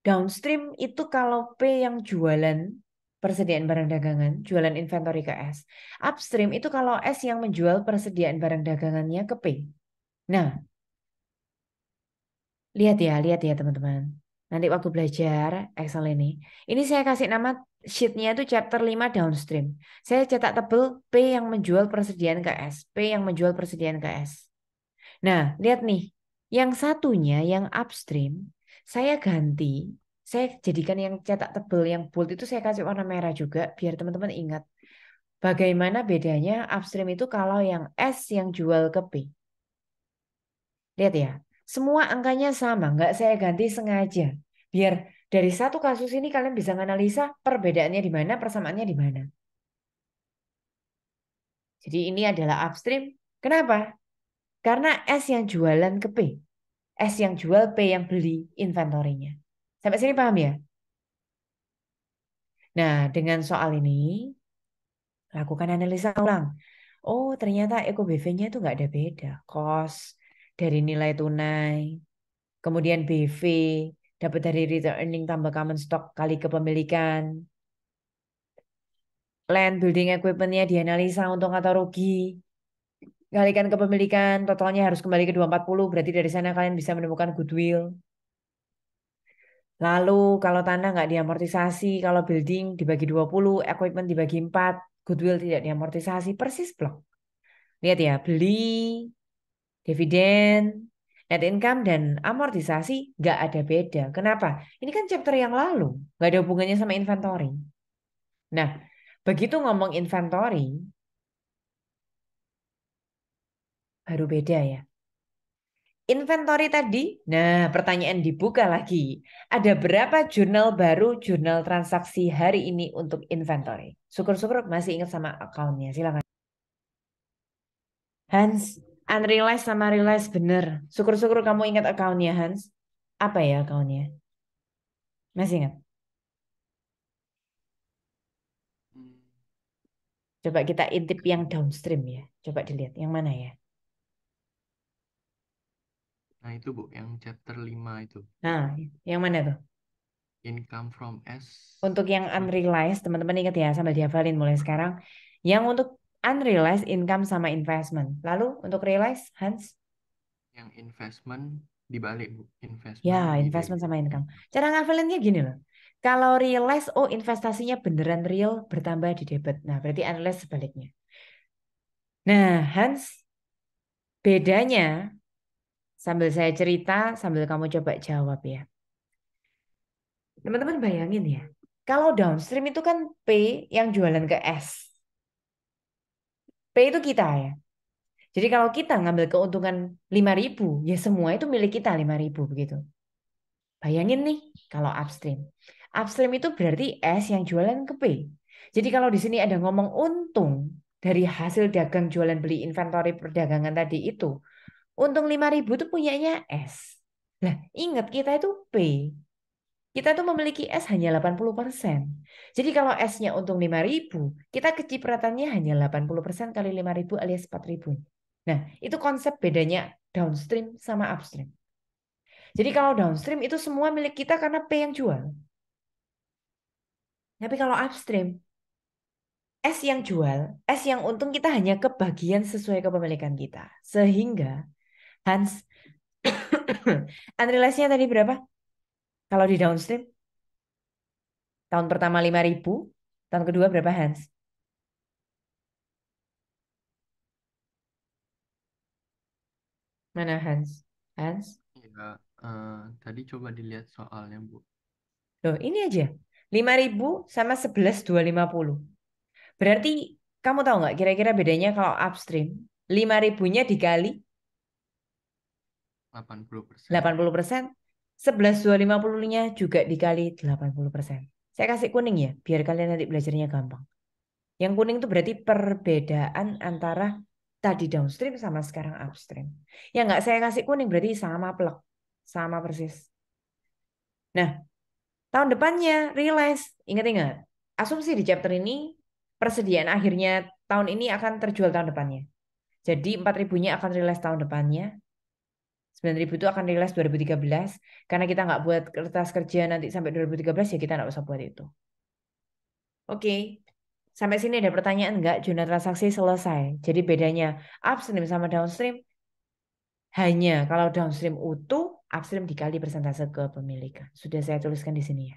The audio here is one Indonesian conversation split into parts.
Downstream itu kalau P yang jualan persediaan barang dagangan, jualan inventory ke S. Upstream itu kalau S yang menjual persediaan barang dagangannya ke P. Nah, lihat ya teman-teman. Nanti waktu belajar Excel ini saya kasih nama sheetnya itu chapter 5 downstream. Saya cetak tebel P yang menjual persediaan ke S. P yang menjual persediaan ke S. Nah, lihat nih. Yang satunya yang upstream, saya ganti. Saya jadikan yang cetak tebel, yang bold itu saya kasih warna merah juga. Biar teman-teman ingat. Bagaimana bedanya upstream itu kalau yang S yang jual ke P. Lihat ya. Semua angkanya sama. Nggak saya ganti sengaja. Biar dari satu kasus ini kalian bisa menganalisa perbedaannya di mana, persamaannya di mana. Jadi ini adalah upstream. Kenapa? Karena S yang jualan ke P. S yang jual, P yang beli inventorinya. Sampai sini paham ya? Nah, dengan soal ini, lakukan analisa ulang. Oh, ternyata Eko BV-nya itu nggak ada beda. Cost dari nilai tunai, kemudian BV, dapat dari return earning tambah common stock kali kepemilikan. Land building equipment-nya dianalisa untung atau rugi. Kalikan kepemilikan, totalnya harus kembali ke 240. Berarti dari sana kalian bisa menemukan goodwill. Lalu kalau tanah nggak diamortisasi, kalau building dibagi 20, equipment dibagi 4, goodwill tidak diamortisasi, persis blok. Lihat ya, beli, dividen, net income, dan amortisasi nggak ada beda. Kenapa? Ini kan chapter yang lalu, nggak ada hubungannya sama inventory. Nah, begitu ngomong inventory, baru beda ya. Inventory tadi, nah pertanyaan dibuka lagi. Ada berapa jurnal baru, jurnal transaksi hari ini untuk inventory? Syukur-syukur masih ingat sama akunnya, silakan. Hans, unrealized sama realized bener. Syukur-syukur kamu ingat akunnya Hans. Apa ya akunnya? Masih ingat? Hmm, Coba kita intip yang downstream ya. Coba dilihat yang mana ya. Nah itu Bu, yang chapter 5 itu. Nah, yang mana tuh? Income from S. Untuk yang Oh, unrealized, teman-teman ingat ya sambil dihafalin mulai sekarang. Yang untuk unrealized income sama investment. Lalu untuk realized, Hans? yang investment dibalik Bu. Ya, Investment di investment debit. sama income. Cara ngafalinnya gini loh. Kalau realized, oh investasinya beneran real bertambah di debit. Nah, berarti unrealized sebaliknya. Nah, Hans, bedanya sambil saya cerita, sambil kamu coba jawab ya. Teman-teman bayangin ya. Kalau downstream itu kan P yang jualan ke S. P itu kita ya. Jadi kalau kita ngambil keuntungan 5.000, ya semua itu milik kita 5.000 begitu. Bayangin nih kalau upstream. Upstream itu berarti S yang jualan ke P. Jadi kalau di sini ada ngomong untung dari hasil dagang jualan beli inventory perdagangan tadi itu, untung 5.000 itu punyanya S. Nah, ingat kita itu P. Kita tuh memiliki S hanya 80%. Jadi kalau S-nya untung 5.000, kita kecipratannya hanya 80% kali 5.000 alias 4.000. Nah, itu konsep bedanya downstream sama upstream. Jadi kalau downstream itu semua milik kita karena P yang jual. Tapi kalau upstream, S yang jual, S yang untung kita hanya kebagian sesuai kepemilikan kita. Sehingga Hans, unrealized-nya tadi berapa? Kalau di downstream, tahun pertama 5.000, tahun kedua berapa Hans? Mana Hans? Hans? Ya, tadi coba dilihat soalnya Bu. Loh, ini aja. 5.000 sama 11.250. Berarti kamu tahu nggak kira-kira bedanya kalau upstream? 5.000-nya dikali 80%. 80%, 11.250-nya juga dikali 80%. Saya kasih kuning ya, biar kalian nanti belajarnya gampang. Yang kuning itu berarti perbedaan antara tadi downstream sama sekarang upstream. Yang nggak saya kasih kuning berarti sama plek, sama persis. Nah, tahun depannya realize, ingat-ingat, asumsi di chapter ini persediaan akhirnya tahun ini akan terjual tahun depannya. Jadi 4.000-nya akan realize tahun depannya. 9.000 itu akan realize 2013. Karena kita nggak buat kertas kerja nanti sampai 2013 ya kita nggak usah buat itu. Oke. Sampai sini ada pertanyaan nggak? Jurnal transaksi selesai. Jadi bedanya upstream sama downstream hanya kalau downstream utuh, upstream dikali persentase kepemilikan. Sudah saya tuliskan di sini ya.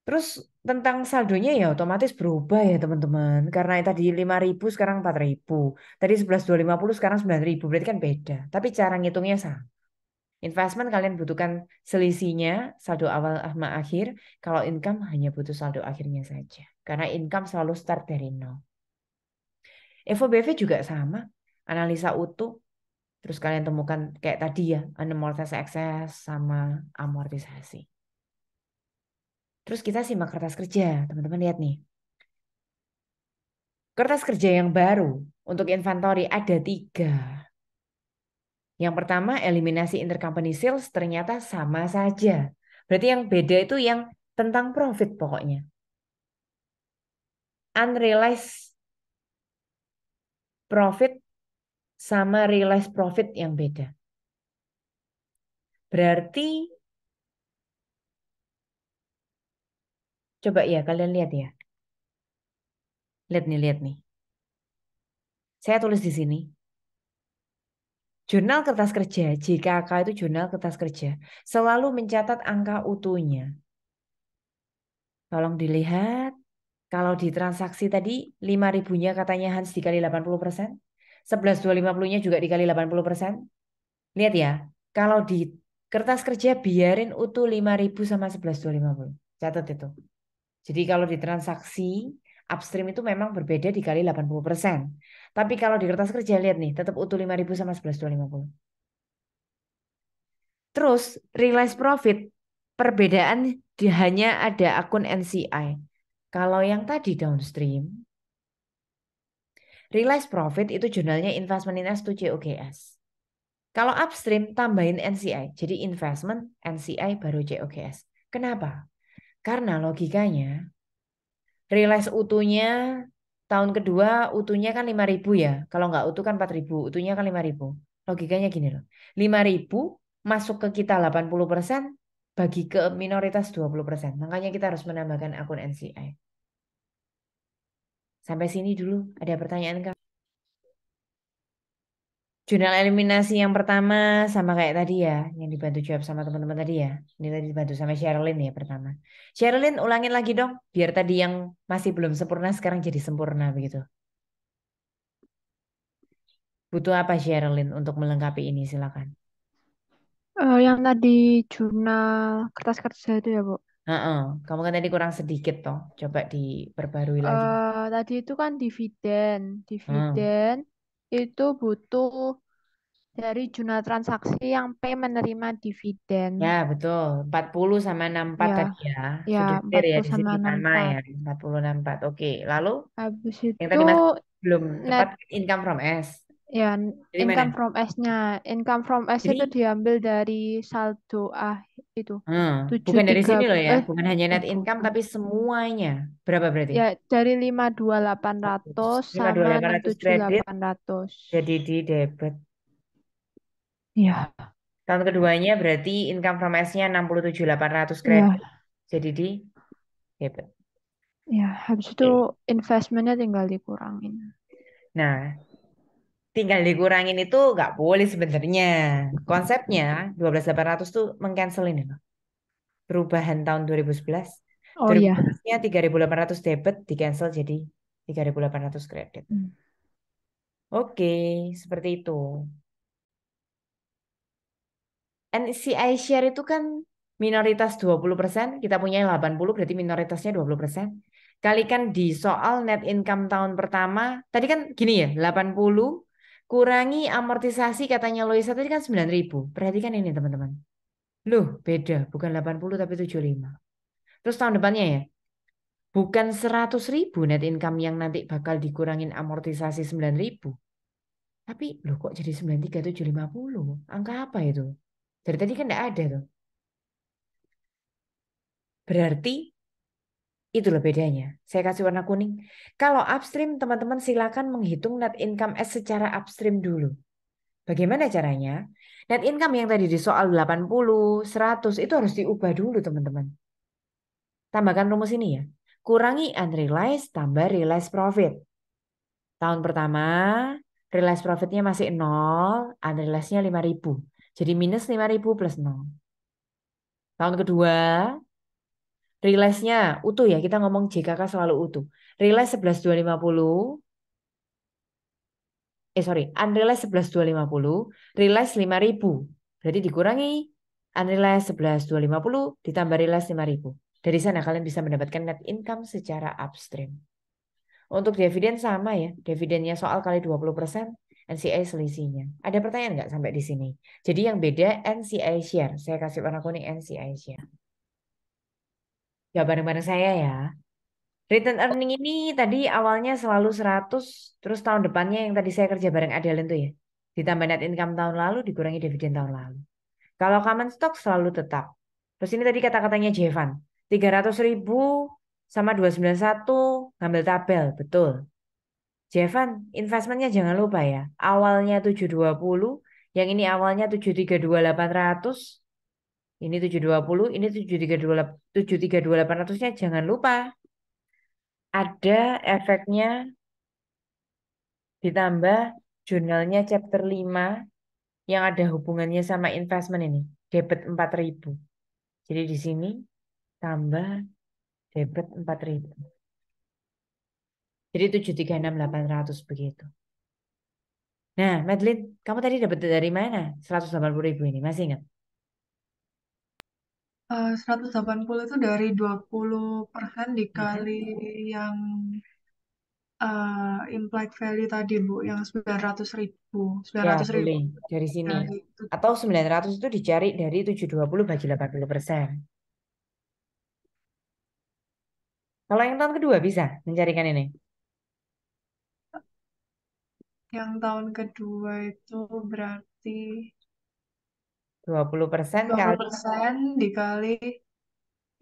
Terus tentang saldonya ya otomatis berubah ya teman-teman. Karena tadi 5.000 sekarang 4.000. Tadi 11.250 sekarang 9.000. Berarti kan beda. Tapi cara ngitungnya sama. Investment kalian butuhkan selisihnya saldo awal sama akhir. Kalau income hanya butuh saldo akhirnya saja. Karena income selalu start dari nol. Evo BV juga sama. Analisa utuh. Terus kalian temukan kayak tadi ya. Amortisasi ekses sama amortisasi. Terus kita simak kertas kerja. Teman-teman lihat nih. Kertas kerja yang baru untuk inventory ada 3. Yang pertama eliminasi intercompany sales ternyata sama saja. Berarti yang beda itu yang tentang profit pokoknya. Unrealized profit sama realized profit yang beda. Berarti coba ya kalian lihat ya. Lihat nih. Saya tulis di sini. Jurnal kertas kerja, JKK itu jurnal kertas kerja, selalu mencatat angka utuhnya. Tolong dilihat, kalau di transaksi tadi 5.000-nya katanya Hans dikali 80%, 11.250-nya juga dikali 80%. Lihat ya, kalau di kertas kerja biarin utuh 5.000 sama 11.250. Catat itu. Jadi kalau di transaksi upstream itu memang berbeda dikali 80%. Tapi kalau di kertas kerja lihat nih, tetap utuh 5.000 sama 11.250. Terus realized profit perbedaan hanya ada akun NCI. Kalau yang tadi downstream, realized profit itu jurnalnya investment in S to COGS. Kalau upstream tambahin NCI, jadi investment, NCI baru COGS. Kenapa? Karena logikanya realize utuhnya tahun kedua utuhnya kan 5.000 ya. Kalau nggak utuh kan 4.000, utuhnya kan 5.000. Logikanya gini loh. 5.000 masuk ke kita 80%, bagi ke minoritas 20%. Makanya kita harus menambahkan akun NCI. Sampai sini dulu ada pertanyaan Kak? Jurnal eliminasi yang pertama sama kayak tadi ya, yang dibantu jawab sama teman-teman tadi ya. Ini tadi dibantu sama Sherilyn ya pertama. Sherilyn ulangin lagi dong, biar tadi yang masih belum sempurna sekarang jadi sempurna begitu. Butuh apa Sherilyn untuk melengkapi ini silakan. Yang tadi jurnal kertas kerja itu ya, Bu. Heeh, kamu kan tadi kurang sedikit toh, coba diperbarui lagi. Tadi itu kan dividen. Hmm. Dividen itu butuh dari jurnal transaksi yang P menerima dividen. Ya betul, 40 sama 64 Ya, tadi ya. ya Sudah clear ya 40 di sama sini sama 64. ya, 40 64. Oke, lalu Habis yang itu tadi Mas belum tepat net income from S. ya Dari mana? income from S-nya. Income from S itu Jadi diambil dari saldo itu bukan dari 73 sini loh ya, bukan hanya net income bukan. tapi semuanya. Berapa berarti? Ya dari 52.800 sama 5.800 kredit 67.800. jadi di debit. Ya, Tahun keduanya berarti income from S-nya 67.800 ya, kredit jadi di debit. ya. Habis itu Oke. investmentnya tinggal dikurangin. Nah, tinggal dikurangin itu nggak boleh sebenarnya. Konsepnya 12.800 tuh mengcancel ini loh. Perubahan tahun 2011. Oh iya. 2011-nya 3.800 debit di cancel jadi 3.800 kredit. Hmm. Oke, seperti itu. NCI share itu kan minoritas 20%, kita punya 80 berarti minoritasnya 20%. Kalikan di soal net income tahun pertama, tadi kan gini ya, 80 kurangi amortisasi katanya Loisa tadi kan 9.000. Perhatikan ini teman-teman. Loh, beda, bukan 80 tapi 75. Terus tahun depannya ya, bukan 100.000 net income yang nanti bakal dikurangin amortisasi 9.000. Tapi loh kok jadi 93.750? Angka apa itu? Dari tadi kan enggak ada tuh. Berarti itu loh bedanya. Saya kasih warna kuning. Kalau upstream, teman-teman silakan menghitung net income as secara upstream dulu. Bagaimana caranya? Net income yang tadi di soal 80, 100 itu harus diubah dulu teman-teman. Tambahkan rumus ini ya. Kurangi unrealized tambah realized profit. Tahun pertama, realized profitnya masih 0, unrealized-nya 5.000. Jadi minus 5.000 plus 0. Tahun kedua, realized-nya utuh ya, kita ngomong JKK selalu utuh. Realized 11.250, unrealized 11.250, realized 5.000. Berarti dikurangi unrealized 11.250 ditambah realized 5.000. Dari sana kalian bisa mendapatkan net income secara upstream. Untuk dividen sama ya, dividennya soal kali 20%, NCI selisihnya. Ada pertanyaan nggak sampai di sini? Jadi yang beda NCI share. Saya kasih warna kuning NCI share. Ya bareng-bareng saya ya. Return earning ini tadi awalnya selalu 100, terus tahun depannya yang tadi saya kerja bareng Adeline tuh ya. Ditambah net income tahun lalu, dikurangi dividen tahun lalu. Kalau common stock selalu tetap. Terus ini tadi kata-katanya Jevan. 300.000 sama 291 ngambil tabel, betul. Jevan, investmentnya jangan lupa ya. Awalnya 720, yang ini awalnya 732.800, ini 720, ini 732.800-nya jangan lupa. Ada efeknya ditambah jurnalnya chapter 5 yang ada hubungannya sama investment ini. Debit 4.000. Jadi di sini tambah debit 4.000. Jadi 736.800 begitu. Nah, Madeline, kamu tadi dapat dari mana 180.000 ini? Masih ingat? 180 itu dari 20% dikali yang implied value tadi, Bu, yang 900.000. Ya, 900.000 boleh. Dari sini. dari itu. Atau 900 itu dicari dari 720 bagi 80%. Kalau yang tahun kedua bisa mencarikan ini. Yang tahun kedua itu berarti 20% kali 20% dikali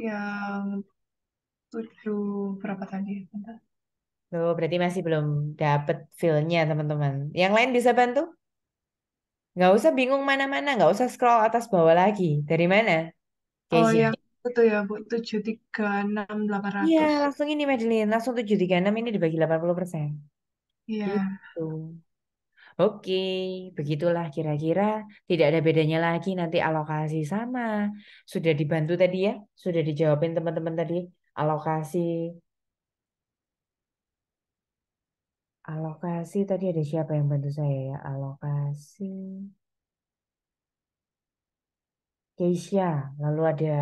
yang 7 berapa tadi? Bentar. Tuh, berarti masih belum dapet feel-nya teman-teman. Yang lain bisa bantu? Nggak usah bingung mana-mana, nggak usah scroll atas bawah lagi. Dari mana? Oh, Keisha. yang itu ya, Bu, 736.800. Iya, langsung ini Madeline. Langsung 736 ini dibagi 80%. Iya. Gitu. Oke, begitulah kira-kira. Tidak ada bedanya lagi nanti alokasi sama. Sudah dibantu tadi ya? Sudah dijawabin teman-teman tadi. Alokasi. Alokasi tadi ada siapa yang bantu saya ya? Alokasi. Keisha, lalu ada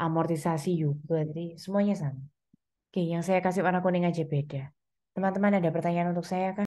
amortisasi juga, jadi semuanya sama. Oke, yang saya kasih warna kuning aja beda. Teman-teman ada pertanyaan untuk saya kah?